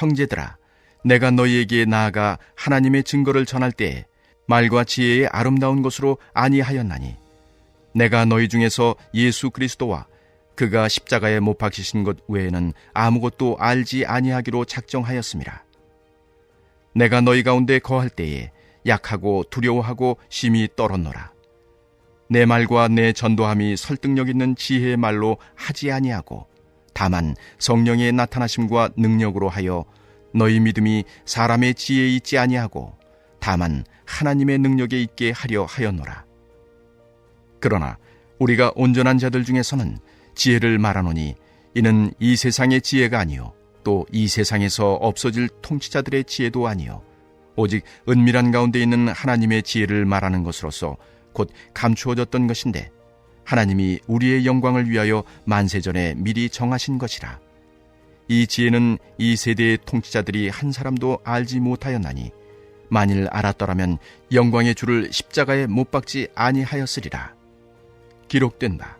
형제들아, 내가 너희에게 나아가 하나님의 증거를 전할 때에 말과 지혜의 아름다운 것으로 아니하였나니 내가 너희 중에서 예수 그리스도와 그가 십자가에 못 박히신 것 외에는 아무것도 알지 아니하기로 작정하였음이라. 내가 너희 가운데 거할 때에 약하고 두려워하고 심히 떨었노라. 내 말과 내 전도함이 설득력 있는 지혜의 말로 하지 아니하고 다만 성령의 나타나심과 능력으로 하여 너희 믿음이 사람의 지혜에 있지 아니하고 다만 하나님의 능력에 있게 하려 하였노라. 그러나 우리가 온전한 자들 중에서는 지혜를 말하노니 이는 이 세상의 지혜가 아니요 또 이 세상에서 없어질 통치자들의 지혜도 아니요 오직 은밀한 가운데 있는 하나님의 지혜를 말하는 것으로서 곧 감추어졌던 것인데 하나님이 우리의 영광을 위하여 만세전에 미리 정하신 것이라. 이 지혜는 이 세대의 통치자들이 한 사람도 알지 못하였나니 만일 알았더라면 영광의 주를 십자가에 못 박지 아니하였으리라. 기록된 바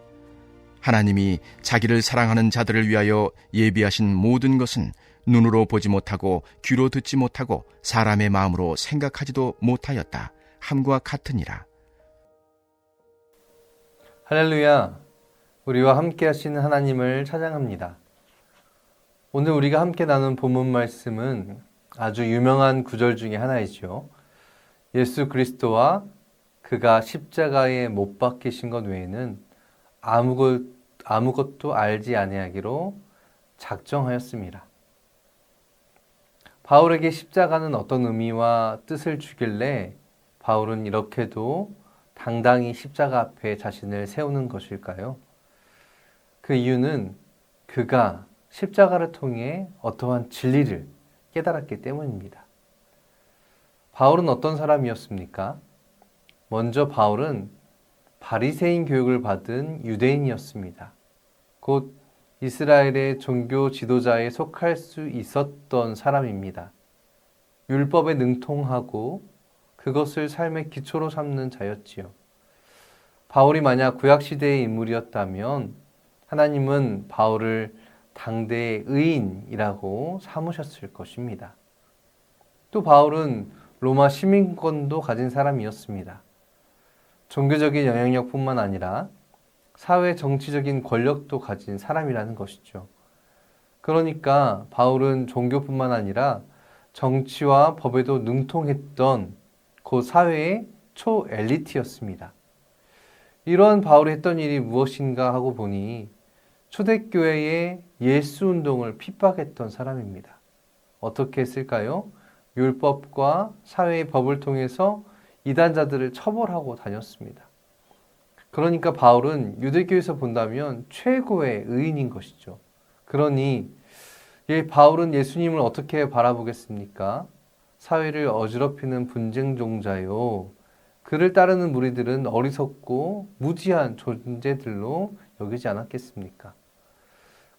하나님이 자기를 사랑하는 자들을 위하여 예비하신 모든 것은 눈으로 보지 못하고 귀로 듣지 못하고 사람의 마음으로 생각하지도 못하였다 함과 같으니라. 할렐루야, 우리와 함께 하시는 하나님을 찬양합니다. 오늘 우리가 함께 나눈 본문 말씀은 아주 유명한 구절 중에 하나이죠. 예수 그리스도와 그가 십자가에 못 박히신 것 외에는 아무것도 알지 아니하기로 작정하였습니다. 바울에게 십자가는 어떤 의미와 뜻을 주길래 바울은 이렇게도 당당히 십자가 앞에 자신을 세우는 것일까요? 그 이유는 그가 십자가를 통해 어떠한 진리를 깨달았기 때문입니다. 바울은 어떤 사람이었습니까? 먼저 바울은 바리새인 교육을 받은 유대인이었습니다. 곧 이스라엘의 종교 지도자에 속할 수 있었던 사람입니다. 율법에 능통하고 그것을 삶의 기초로 삼는 자였지요. 바울이 만약 구약시대의 인물이었다면 하나님은 바울을 당대의 의인이라고 삼으셨을 것입니다. 또 바울은 로마 시민권도 가진 사람이었습니다. 종교적인 영향력뿐만 아니라 사회 정치적인 권력도 가진 사람이라는 것이죠. 그러니까 바울은 종교뿐만 아니라 정치와 법에도 능통했던 그 사회의 초엘리트였습니다. 이러한 바울이 했던 일이 무엇인가 하고 보니 초대교회의 예수운동을 핍박했던 사람입니다. 어떻게 했을까요? 율법과 사회의 법을 통해서 이단자들을 처벌하고 다녔습니다. 그러니까 바울은 유대교에서 본다면 최고의 의인인 것이죠. 그러니 바울은 예수님을 어떻게 바라보겠습니까? 사회를 어지럽히는 분쟁종자요. 그를 따르는 무리들은 어리석고 무지한 존재들로 여기지 않았겠습니까?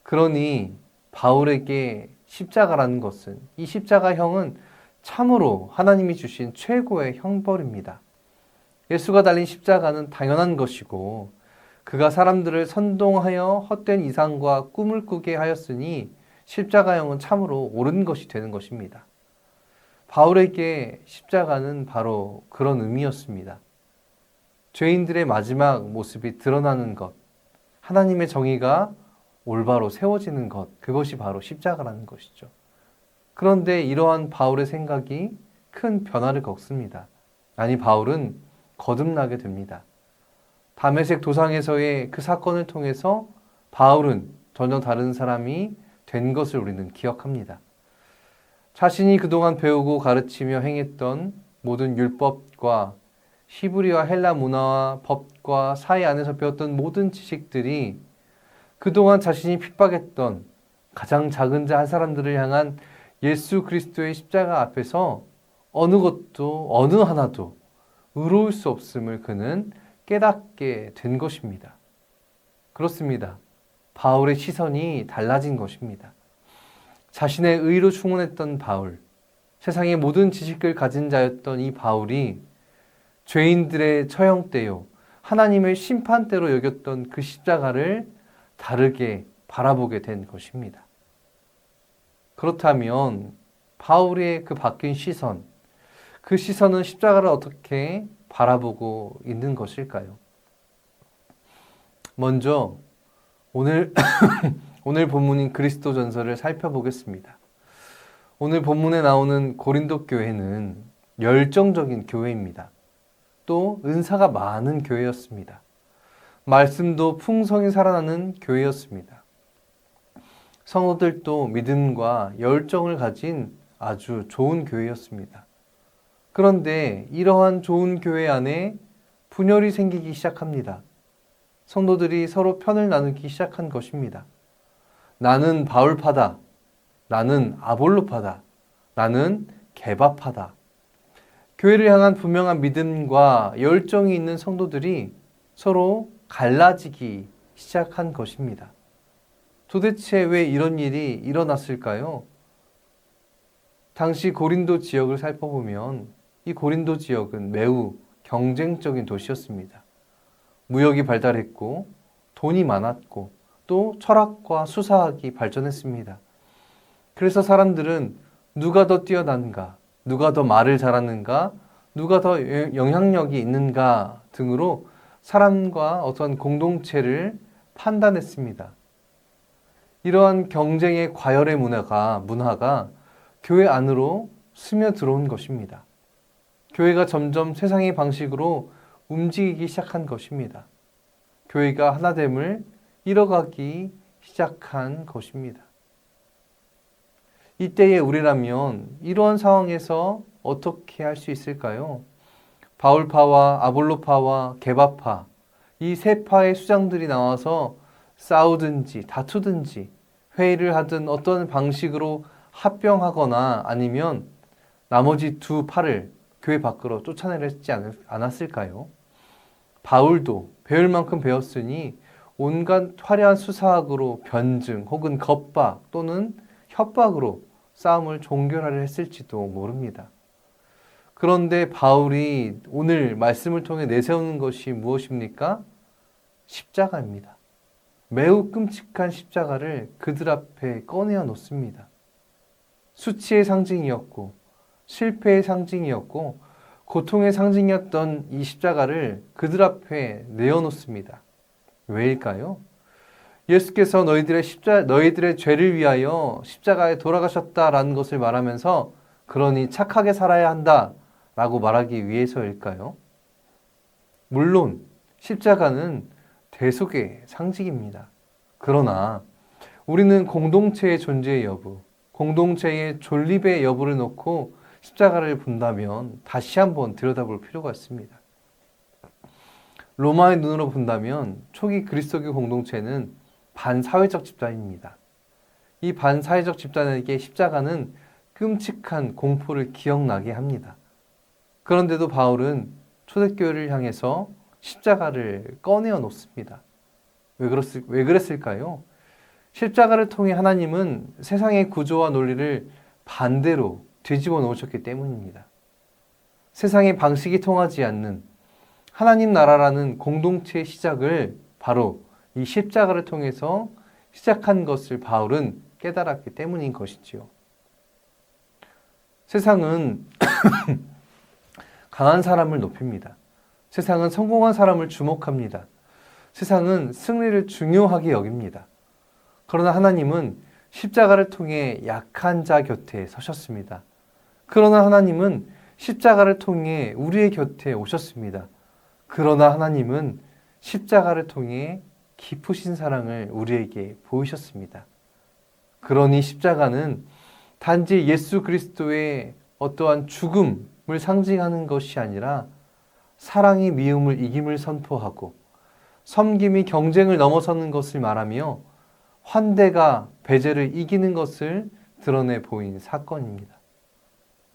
그러니 바울에게 십자가라는 것은, 이 십자가형은 참으로 하나님이 주신 최고의 형벌입니다. 예수가 달린 십자가는 당연한 것이고 그가 사람들을 선동하여 헛된 이상과 꿈을 꾸게 하였으니 십자가형은 참으로 옳은 것이 되는 것입니다. 바울에게 십자가는 바로 그런 의미였습니다. 죄인들의 마지막 모습이 드러나는 것, 하나님의 정의가 올바로 세워지는 것, 그것이 바로 십자가라는 것이죠. 그런데 이러한 바울의 생각이 큰 변화를 겪습니다. 아니, 바울은 거듭나게 됩니다. 다메섹 도상에서의 그 사건을 통해서 바울은 전혀 다른 사람이 된 것을 우리는 기억합니다. 자신이 그동안 배우고 가르치며 행했던 모든 율법과 히브리와 헬라 문화와 법과 사회 안에서 배웠던 모든 지식들이 그동안 자신이 핍박했던 가장 작은 자 한 사람들을 향한 예수 그리스도의 십자가 앞에서 어느 것도 어느 하나도 의로울 수 없음을 그는 깨닫게 된 것입니다. 그렇습니다. 바울의 시선이 달라진 것입니다. 자신의 의로 충원했던 바울, 세상의 모든 지식을 가진 자였던 이 바울이 죄인들의 처형대요, 하나님의 심판대로 여겼던 그 십자가를 다르게 바라보게 된 것입니다. 그렇다면 바울의 그 바뀐 시선, 그 시선은 십자가를 어떻게 바라보고 있는 것일까요? 먼저 오늘 본문인 그리스도전서를 살펴보겠습니다. 오늘 본문에 나오는 고린도 교회는 열정적인 교회입니다. 또 은사가 많은 교회였습니다. 말씀도 풍성히 살아나는 교회였습니다. 성도들도 믿음과 열정을 가진 아주 좋은 교회였습니다. 그런데 이러한 좋은 교회 안에 분열이 생기기 시작합니다. 성도들이 서로 편을 나누기 시작한 것입니다. 나는 바울파다. 나는 아볼로파다. 나는 게바파다. 교회를 향한 분명한 믿음과 열정이 있는 성도들이 서로 갈라지기 시작한 것입니다. 도대체 왜 이런 일이 일어났을까요? 당시 고린도 지역을 살펴보면 이 고린도 지역은 매우 경쟁적인 도시였습니다. 무역이 발달했고 돈이 많았고 또 철학과 수사학이 발전했습니다. 그래서 사람들은 누가 더 뛰어난가, 누가 더 말을 잘하는가, 누가 더 영향력이 있는가 등으로 사람과 어떤 공동체를 판단했습니다. 이러한 경쟁의 과열의 문화가 교회 안으로 스며들어온 것입니다. 교회가 점점 세상의 방식으로 움직이기 시작한 것입니다. 교회가 하나됨을 이뤄가기 시작한 것입니다. 이때에 우리라면 이러한 상황에서 어떻게 할 수 있을까요? 바울파와 아볼로파와 게바파, 이 세 파의 수장들이 나와서 싸우든지 다투든지 회의를 하든 어떤 방식으로 합병하거나 아니면 나머지 두 파를 교회 밖으로 쫓아내지 않았을까요? 바울도 배울 만큼 배웠으니 온갖 화려한 수사학으로 변증 혹은 겁박 또는 협박으로 싸움을 종결하려 했을지도 모릅니다. 그런데 바울이 오늘 말씀을 통해 내세우는 것이 무엇입니까? 십자가입니다. 매우 끔찍한 십자가를 그들 앞에 꺼내어 놓습니다. 수치의 상징이었고 실패의 상징이었고 고통의 상징이었던 이 십자가를 그들 앞에 내어놓습니다. 왜일까요? 예수께서 너희들의 죄를 위하여 십자가에 돌아가셨다라는 것을 말하면서 그러니 착하게 살아야 한다라고 말하기 위해서일까요? 물론 십자가는 대속의 상징입니다. 그러나 우리는 공동체의 존재의 여부, 공동체의 존립의 여부를 놓고 십자가를 본다면 다시 한번 들여다볼 필요가 있습니다. 로마의 눈으로 본다면 초기 그리스도교 공동체는 반사회적 집단입니다. 이 반사회적 집단에게 십자가는 끔찍한 공포를 기억나게 합니다. 그런데도 바울은 초대교회를 향해서 십자가를 꺼내어 놓습니다. 왜 그랬을까요? 십자가를 통해 하나님은 세상의 구조와 논리를 반대로 뒤집어 놓으셨기 때문입니다. 세상의 방식이 통하지 않는 하나님 나라라는 공동체의 시작을 바로 이 십자가를 통해서 시작한 것을 바울은 깨달았기 때문인 것이지요. 세상은 강한 사람을 높입니다. 세상은 성공한 사람을 주목합니다. 세상은 승리를 중요하게 여깁니다. 그러나 하나님은 십자가를 통해 약한 자 곁에 서셨습니다. 그러나 하나님은 십자가를 통해 우리의 곁에 오셨습니다. 그러나 하나님은 십자가를 통해 깊으신 사랑을 우리에게 보이셨습니다. 그러니 십자가는 단지 예수 그리스도의 어떠한 죽음을 상징하는 것이 아니라 사랑이 미움을 이김을 선포하고 섬김이 경쟁을 넘어서는 것을 말하며 환대가 배제를 이기는 것을 드러내 보인 사건입니다.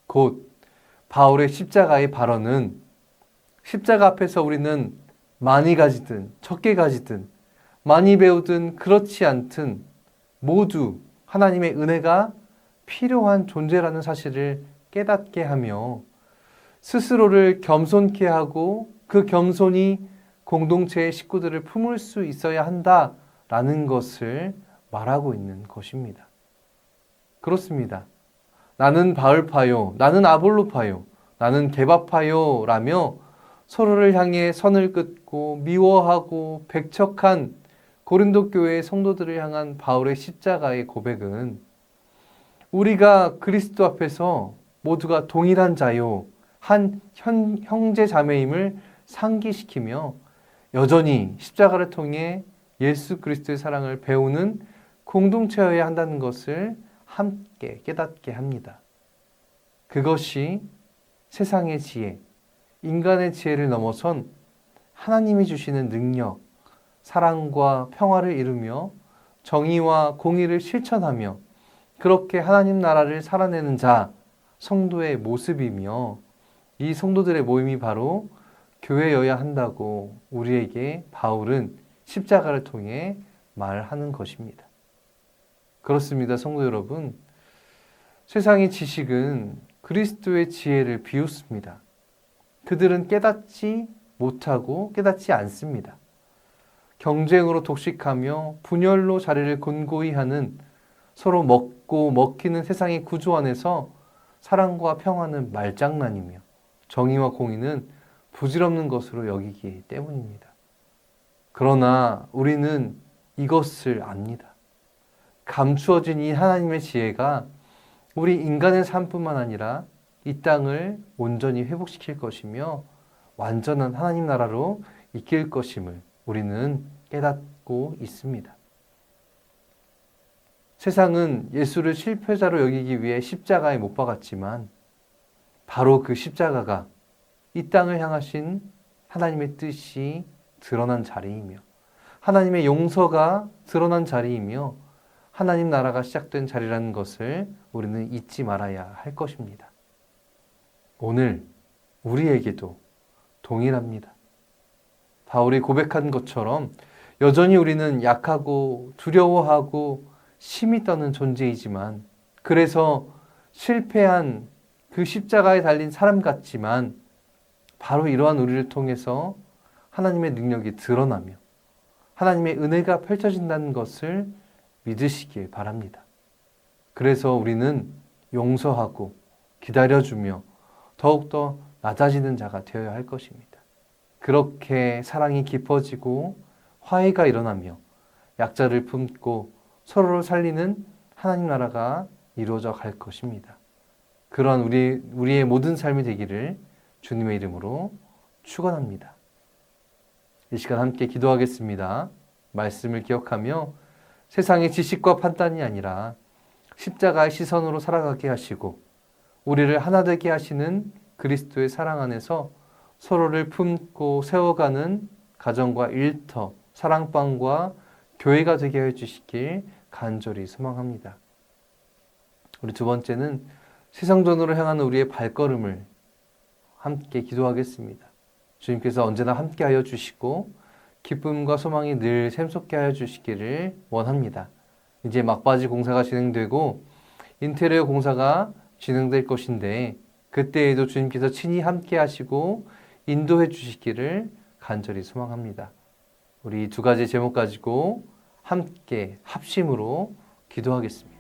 곧 바울의 십자가의 발언은 십자가 앞에서 우리는 많이 가지든 적게 가지든 많이 배우든 그렇지 않든 모두 하나님의 은혜가 필요한 존재라는 사실을 깨닫게 하며 스스로를 겸손케 하고 그 겸손이 공동체의 식구들을 품을 수 있어야 한다라는 것을 말하고 있는 것입니다. 그렇습니다. 나는 바울파요, 나는 아볼로파요, 나는 게바파요 라며 서로를 향해 선을 긋고 미워하고 백척한 고린도 교회의 성도들을 향한 바울의 십자가의 고백은 우리가 그리스도 앞에서 모두가 동일한 자요, 한 형제 자매임을 상기시키며 여전히 십자가를 통해 예수 그리스도의 사랑을 배우는 공동체여야 한다는 것을 함께 깨닫게 합니다. 그것이 세상의 지혜, 인간의 지혜를 넘어선 하나님이 주시는 능력, 사랑과 평화를 이루며 정의와 공의를 실천하며 그렇게 하나님 나라를 살아내는 자, 성도의 모습이며 이 성도들의 모임이 바로 교회여야 한다고 우리에게 바울은 십자가를 통해 말하는 것입니다. 그렇습니다, 성도 여러분. 세상의 지식은 그리스도의 지혜를 비웃습니다. 그들은 깨닫지 못하고 깨닫지 않습니다. 경쟁으로 독식하며 분열로 자리를 곤고히 하는 서로 먹고 먹히는 세상의 구조 안에서 사랑과 평화는 말장난이며 정의와 공의는 부질없는 것으로 여기기 때문입니다. 그러나 우리는 이것을 압니다. 감추어진 이 하나님의 지혜가 우리 인간의 삶뿐만 아니라 이 땅을 온전히 회복시킬 것이며 완전한 하나님 나라로 이끌 것임을 우리는 깨닫고 있습니다. 세상은 예수를 실패자로 여기기 위해 십자가에 못 박았지만 바로 그 십자가가 이 땅을 향하신 하나님의 뜻이 드러난 자리이며 하나님의 용서가 드러난 자리이며 하나님 나라가 시작된 자리라는 것을 우리는 잊지 말아야 할 것입니다. 오늘 우리에게도 동일합니다. 바울이 고백한 것처럼 여전히 우리는 약하고 두려워하고 심히 떠는 존재이지만 그래서 실패한 그 십자가에 달린 사람 같지만 바로 이러한 우리를 통해서 하나님의 능력이 드러나며 하나님의 은혜가 펼쳐진다는 것을 믿으시길 바랍니다. 그래서 우리는 용서하고 기다려주며 더욱더 낮아지는 자가 되어야 할 것입니다. 그렇게 사랑이 깊어지고 화해가 일어나며 약자를 품고 서로를 살리는 하나님 나라가 이루어져 갈 것입니다. 그런 우리의 모든 삶이 되기를 주님의 이름으로 축원합니다. 이 시간 함께 기도하겠습니다. 말씀을 기억하며 세상의 지식과 판단이 아니라 십자가의 시선으로 살아가게 하시고 우리를 하나 되게 하시는 그리스도의 사랑 안에서 서로를 품고 세워가는 가정과 일터, 사랑방과 교회가 되게 해주시길 간절히 소망합니다. 우리 두 번째는 세상전으로 향하는 우리의 발걸음을 함께 기도하겠습니다. 주님께서 언제나 함께하여 주시고 기쁨과 소망이 늘 샘솟게 하여 주시기를 원합니다. 이제 막바지 공사가 진행되고 인테리어 공사가 진행될 것인데 그때에도 주님께서 친히 함께 하시고 인도해 주시기를 간절히 소망합니다. 우리 두 가지 제목 가지고 함께 합심으로 기도하겠습니다.